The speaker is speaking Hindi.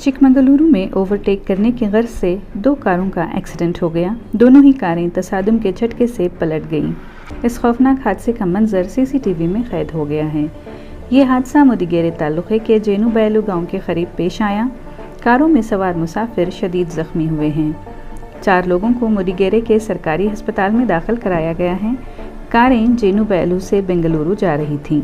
चिकमगलुरु में ओवरटेक करने की गर्ज से 2 कारों का एक्सीडेंट हो गया। दोनों ही कारें तसादुम के झटके से पलट गईं। इस खौफनाक हादसे का मंजर सीसीटीवी में कैद हो गया है। ये हादसा मुदिगेरे तालुक़े के जेनू बैलू गांव के करीब पेश आया। कारों में सवार मुसाफिर शदीद ज़ख्मी हुए हैं। 4 लोगों को मुदिगेरे के सरकारी अस्पताल में दाखिल कराया गया है। कारें जेनू बैलू से बेंगलुरु जा रही थीं।